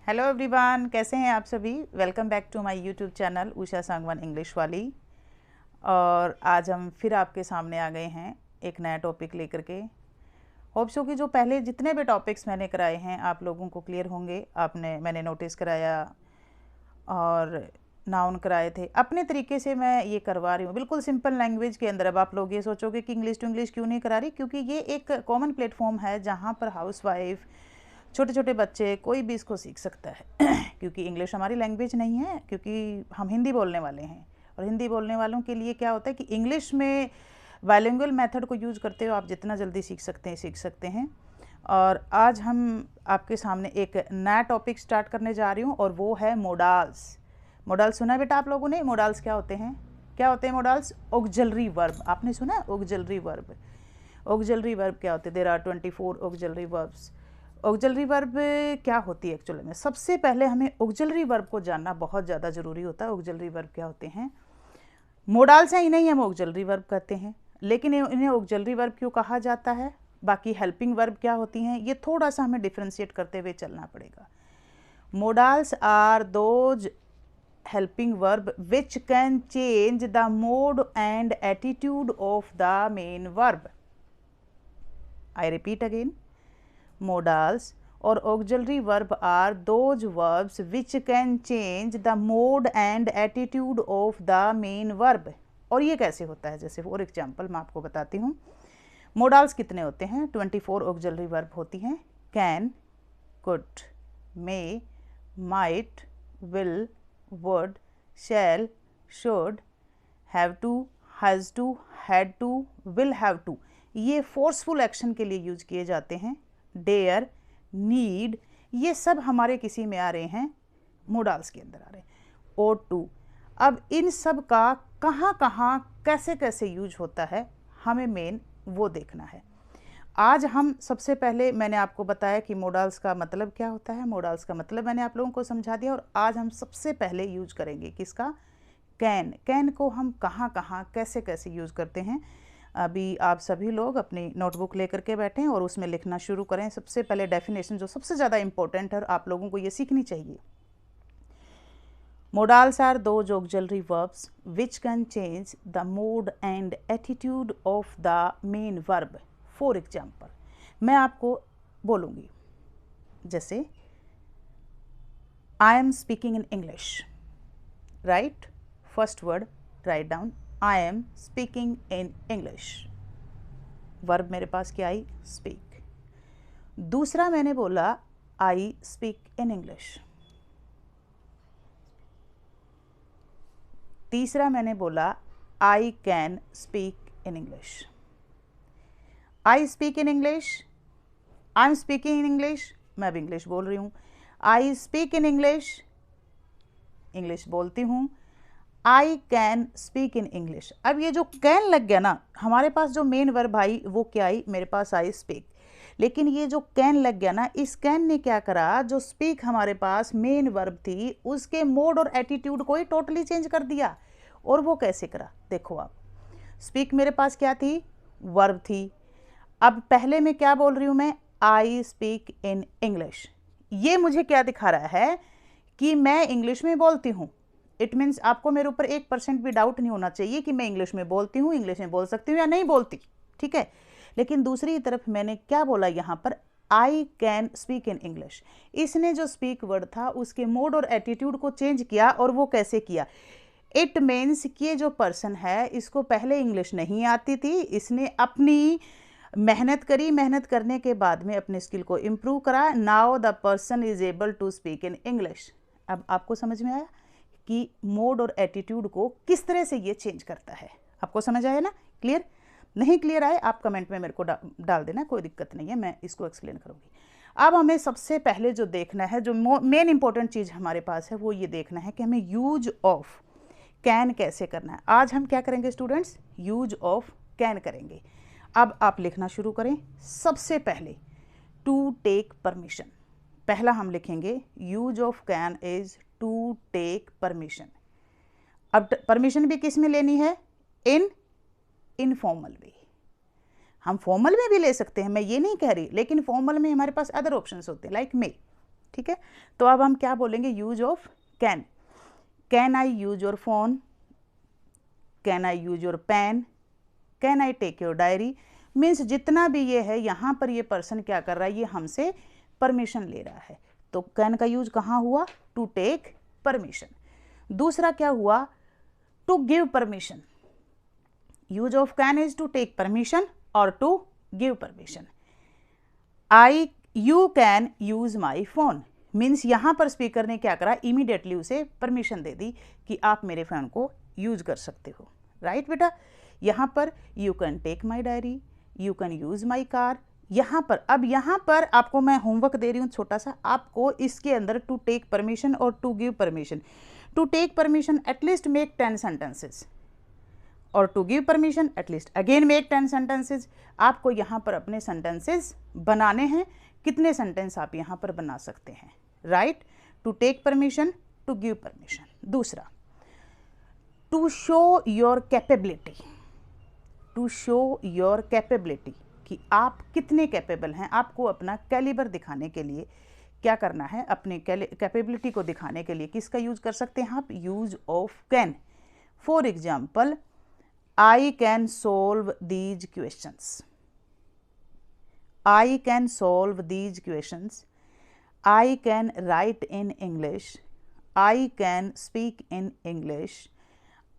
Hello everyone, कैसे हैं आप सभी। Welcome back to my YouTube channel Usha Sangwan English वाली। और आज हम फिर आपके सामने आ गए हैं एक नया टॉपिक लेकर के। होप सो कि जो पहले जितने भी टॉपिक्स मैंने कराए हैं आप लोगों को क्लियर होंगे। मैंने नोटिस कराया और नाउन कराए थे, अपने तरीके से मैं ये करवा रही हूँ बिल्कुल सिंपल लैंग्वेज के अंदर। अब आप लोग ये सोचोगे कि इंग्लिश टू इंग्लिश क्यों नहीं करा रही, क्योंकि ये एक कॉमन प्लेटफॉर्म है जहाँ पर हाउसवाइफ, छोटे छोटे बच्चे, कोई भी इसको सीख सकता है क्योंकि इंग्लिश हमारी लैंग्वेज नहीं है, क्योंकि हम हिंदी बोलने वाले हैं। और हिंदी बोलने वालों के लिए क्या होता है कि इंग्लिश में बाइलिंगुअल मेथड को यूज़ करते हो आप जितना जल्दी सीख सकते हैं। और आज हम आपके सामने एक नया टॉपिक स्टार्ट करने जा रही हूँ और वो है मोडाल्स। मोडाल्स सुना है बेटा आप लोगों ने? मोडाल्स क्या होते हैं? मोडाल्स? ऑक्सिलरी वर्ब आपने सुना है? Auxiliary verb. ऑक्सिलरी वर्ब क्या होते हैं? There are 24 auxiliary verbs. Auxiliary verb क्या होती है एक्चुअली में? सबसे पहले हमें ऑक्सिलरी वर्ब को जानना बहुत ज़्यादा ज़रूरी होता है। ऑक्सिलरी वर्ब क्या होते हैं? मोडाल्स हैं, इन्हें हम ऑक्सिलरी वर्ब कहते हैं। लेकिन इन्हें ऑक्सिलरी वर्ब क्यों कहा जाता है? बाकी हेल्पिंग वर्ब क्या होती हैं, ये थोड़ा सा हमें डिफ्रेंशिएट करते हुए चलना पड़ेगा। Modals are those helping verb which can change the mode and attitude of the main verb. I repeat again, modals or auxiliary verb are those verbs which can change the mode and attitude of the main verb. और ये कैसे होता है? जैसे for example मैं आपको बताती हूँ। मोडाल्स कितने होते हैं? 24 ऑक्सिलरी वर्ब होती हैं। Can, could, may, might, will, would, shall, should, have to, has to, had to, will have to, ये फोर्सफुल एक्शन के लिए यूज किए जाते हैं। डेयर, नीड, ये सब हमारे किसी में आ रहे हैं, मोडाल्स के अंदर आ रहे हैं। ought to, अब इन सब का कहाँ कहाँ कैसे कैसे यूज होता है हमें मेन वो देखना है। आज हम सबसे पहले मैंने आपको बताया कि मोडाल्स का मतलब क्या होता है। मोडाल्स का मतलब मैंने आप लोगों को समझा दिया। और आज हम सबसे पहले यूज करेंगे किसका? कैन। कैन को हम कहाँ कहाँ कैसे कैसे यूज करते हैं। अभी आप सभी लोग अपनी नोटबुक लेकर के बैठें और उसमें लिखना शुरू करें। सबसे पहले डेफिनेशन जो सबसे ज़्यादा इंपॉर्टेंट है और आप लोगों को ये सीखनी चाहिए। Modals are those auxiliary verbs which can change the mode and attitude of the main verb. For example मैं आपको बोलूँगी, जैसे I am speaking in English, right? First word write down, I am speaking in English. Verb मेरे पास क्या आई? Speak. दूसरा मैंने बोला आई स्पीक इन इंग्लिश। तीसरा मैंने बोला I can speak in English. I speak in English, I am speaking in English, मैं अब इंग्लिश बोल रही हूँ। I speak in English, English बोलती हूँ। I can speak in English. अब ये जो कैन लग गया ना, हमारे पास जो मेन वर्ब आई वो क्या आई? मेरे पास आई स्पीक। लेकिन ये जो कैन लग गया ना, इस कैन ने क्या करा? जो स्पीक हमारे पास मेन वर्ब थी उसके मोड और एटीट्यूड को ही टोटली चेंज कर दिया। और वो कैसे करा? देखो आप, स्पीक मेरे पास क्या थी? वर्ब थी। अब पहले मैं क्या बोल रही हूँ? मैं आई स्पीक इन इंग्लिश। ये मुझे क्या दिखा रहा है? कि मैं इंग्लिश में बोलती हूँ। इट मीन्स आपको मेरे ऊपर 1% भी डाउट नहीं होना चाहिए कि मैं इंग्लिश में बोलती हूँ, इंग्लिश में बोल सकती हूँ या नहीं बोलती, ठीक है। लेकिन दूसरी तरफ मैंने क्या बोला यहाँ पर? I can speak in English. इसने जो स्पीक वर्ड था उसके मोड और एटीट्यूड को चेंज किया। और वो कैसे किया? इट मीन्स कि ये जो पर्सन है इसको पहले इंग्लिश नहीं आती थी, इसने अपनी मेहनत करी, मेहनत करने के बाद में अपने स्किल को इम्प्रूव करा। Now the person is able to speak in English. अब आपको समझ में आया कि मोड और एटीट्यूड को किस तरह से ये चेंज करता है? आपको समझ आया ना? क्लियर? नहीं क्लियर आए आप कमेंट में मेरे को डाल देना, कोई दिक्कत नहीं है, मैं इसको एक्सप्लेन करूँगी। अब हमें सबसे पहले जो देखना है, जो मेन इंपॉर्टेंट चीज़ हमारे पास है, वो ये देखना है कि हमें यूज ऑफ कैन कैसे करना है। आज हम क्या करेंगे स्टूडेंट्स? यूज ऑफ कैन करेंगे। अब आप लिखना शुरू करें। सबसे पहले टू टेक परमिशन, पहला हम लिखेंगे use of can is to take permission. अब परमिशन भी किस में लेनी है? In informal way. हम फॉर्मल में भी ले सकते हैं, मैं ये नहीं कह रही, लेकिन फॉर्मल में हमारे पास अदर ऑप्शंस होते हैं लाइक मे, ठीक है। तो अब हम क्या बोलेंगे, use of can. Can I use your phone, can I use your pen, can I take your diary. Means जितना भी ये है यहाँ पर ये पर्सन क्या कर रहा है, ये हमसे परमिशन ले रहा है। तो कैन का यूज कहाँ हुआ, टू टेक परमिशन। दूसरा क्या हुआ, to give permission. Use of can is to take permission और to give permission. You can use my phone, means यहाँ पर स्पीकर ने क्या करा, इमीडिएटली उसे परमिशन दे दी कि आप मेरे फ़ोन को यूज कर सकते हो। राइट बेटा, यहाँ पर you can take my diary, you can use my car. यहाँ पर अब यहाँ पर आपको मैं होमवर्क दे रही हूँ छोटा सा, आपको इसके अंदर टू टेक परमिशन और to give permission, to take permission at least make 10 sentences और to give permission at least again make 10 sentences. आपको यहाँ पर अपने सेंटेंसेस बनाने हैं। कितने सेंटेंस आप यहाँ पर बना सकते हैं, right. To take permission, to give permission. दूसरा, to show your capability, to show your capability कि आप कितने कैपेबल हैं। आपको अपना कैलिबर दिखाने के लिए क्या करना है, अपने कैपेबिलिटी को दिखाने के लिए किसका यूज कर सकते हैं आप, use of can. For example, I can solve these questions. I can solve these questions. I can write in English. I can speak in English.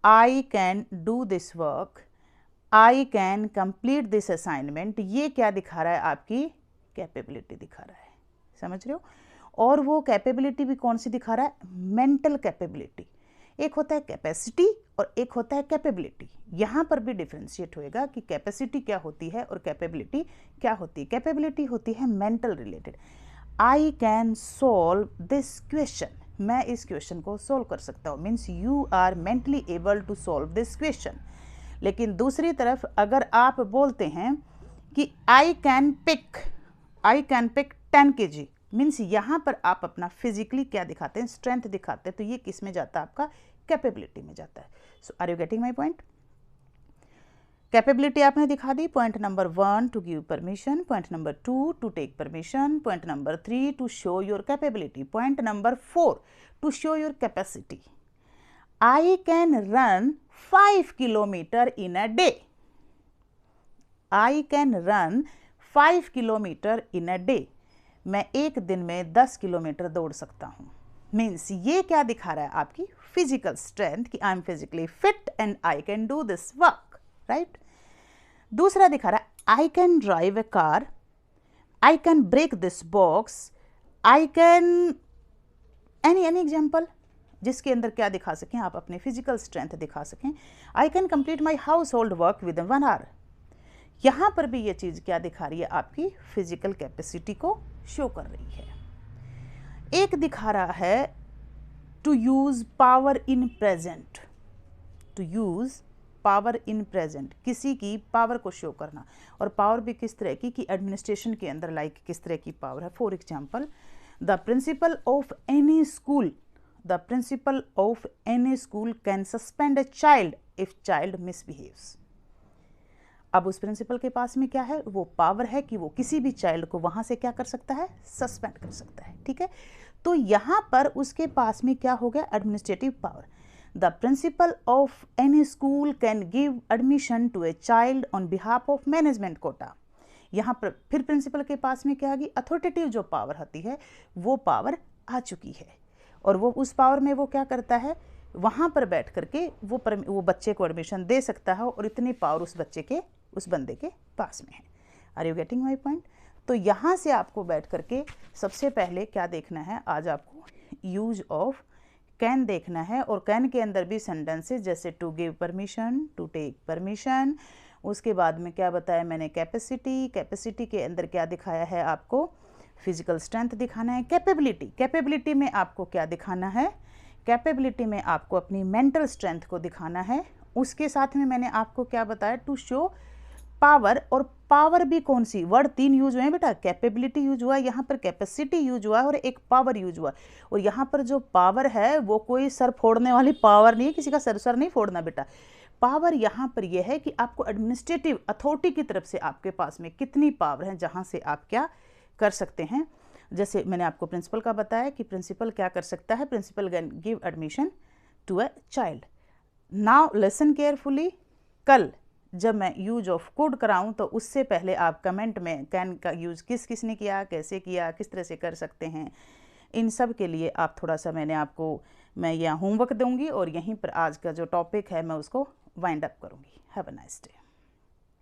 I can do this work. I can complete this assignment. ये क्या दिखा रहा है, आपकी capability दिखा रहा है, समझ रहे हो। और वो कैपेबिलिटी भी कौन सी दिखा रहा है, मेंटल कैपेबिलिटी। एक होता है कैपेसिटी और एक होता है कैपेबिलिटी। यहाँ पर भी डिफ्रेंशिएट होएगा कि कैपेसिटी क्या होती है और कैपेबिलिटी क्या होती है। कैपेबिलिटी होती है mental related. I can solve this question, मैं इस क्वेश्चन को सॉल्व कर सकता हूँ, means you are mentally able to solve this question. लेकिन दूसरी तरफ अगर आप बोलते हैं कि I can pick 10 kg, means यहाँ पर आप अपना फिजिकली क्या दिखाते हैं, स्ट्रेंथ दिखाते हैं, तो ये किस में जाता है, आपका कैपेबिलिटी में जाता है। So are you getting my point. Capability आपने दिखा दी। Point number 1 to give permission, point number 2 to take permission, point number 3 to show your capability, point number 4 to show your capacity. I can run 5 kilometre in a day, I can run 5 kilometre in a day, मैं एक दिन में 10 kilometre दौड़ सकता हूँ। Means ये क्या दिखा रहा है, आपकी फिजिकल स्ट्रेंथ कि I am physically fit and I can do this work, right. दूसरा दिखा रहा है I can drive a car, I can break this box, I can any example जिसके अंदर क्या दिखा सकें, आप अपने फिजिकल स्ट्रेंथ दिखा सकें। I can complete my house hold work with in 1 hour। यहाँ पर भी ये चीज़ क्या दिखा रही है, आपकी फिजिकल कैपेसिटी को शो कर रही है। एक दिखा रहा है to use power in present, to use power in present, किसी की पावर को शो करना। और पावर भी किस तरह की कि एडमिनिस्ट्रेशन के अंदर लाइक किस तरह की पावर है। For example, the principal of any school, the principal of any school can suspend a child if child misbehaves. अब उस प्रिंसिपल के पास में क्या है, वो पावर है कि वो किसी भी चाइल्ड को वहाँ से क्या कर सकता है, सस्पेंड कर सकता है, ठीक है। तो यहाँ पर उसके पास में क्या हो गया, administrative power. The principal of any school can give admission to a child on behalf of management quota. यहाँ पर फिर प्रिंसिपल के पास में क्या आ गई, अथॉरिटेटिव जो पावर होती है वो पावर आ चुकी है। और वो उस पावर में वो क्या करता है, वहाँ पर बैठ करके वो बच्चे को एडमिशन दे सकता है और इतनी पावर उस बंदे के पास में है। Are you getting my point. तो यहाँ से आपको बैठ करके सबसे पहले क्या देखना है, आज आपको यूज ऑफ कैन देखना है। और कैन के अंदर भी सेंटेंसेस जैसे to give permission, to take permission, उसके बाद में क्या बताया मैंने, कैपेसिटी, कैपेसिटी के अंदर क्या दिखाया है, आपको फिजिकल स्ट्रेंथ दिखाना है। कैपेबिलिटी, कैपेबिलिटी में आपको क्या दिखाना है, कैपेबिलिटी में आपको अपनी मेंटल स्ट्रेंथ को दिखाना है। उसके साथ में मैंने आपको क्या बताया, टू शो पावर। और पावर भी कौन सी, वर्ड 3 यूज हुए हैं बेटा, कैपेबिलिटी यूज हुआ, यहाँ पर कैपेसिटी यूज हुआ और एक पावर यूज हुआ। और यहाँ पर जो पावर है वो कोई सर फोड़ने वाली पावर नहीं है, किसी का सर नहीं फोड़ना बेटा। पावर यहाँ पर यह है कि आपको एडमिनिस्ट्रेटिव अथॉरिटी की तरफ से आपके पास में कितनी पावर है, जहाँ से आप क्या कर सकते हैं, जैसे मैंने आपको प्रिंसिपल का बताया कि प्रिंसिपल क्या कर सकता है, principal can give admission to a child. Now listen carefully. कल जब मैं यूज ऑफ कुड कराऊं तो उससे पहले आप कमेंट में कैन का यूज़ किस किस ने किया, कैसे किया, किस तरह से कर सकते हैं, इन सब के लिए आप थोड़ा सा मैं यहाँ होमवर्क दूंगी और यहीं पर आज का जो टॉपिक है मैं उसको वाइंड अप करूंगी। Have a nice day.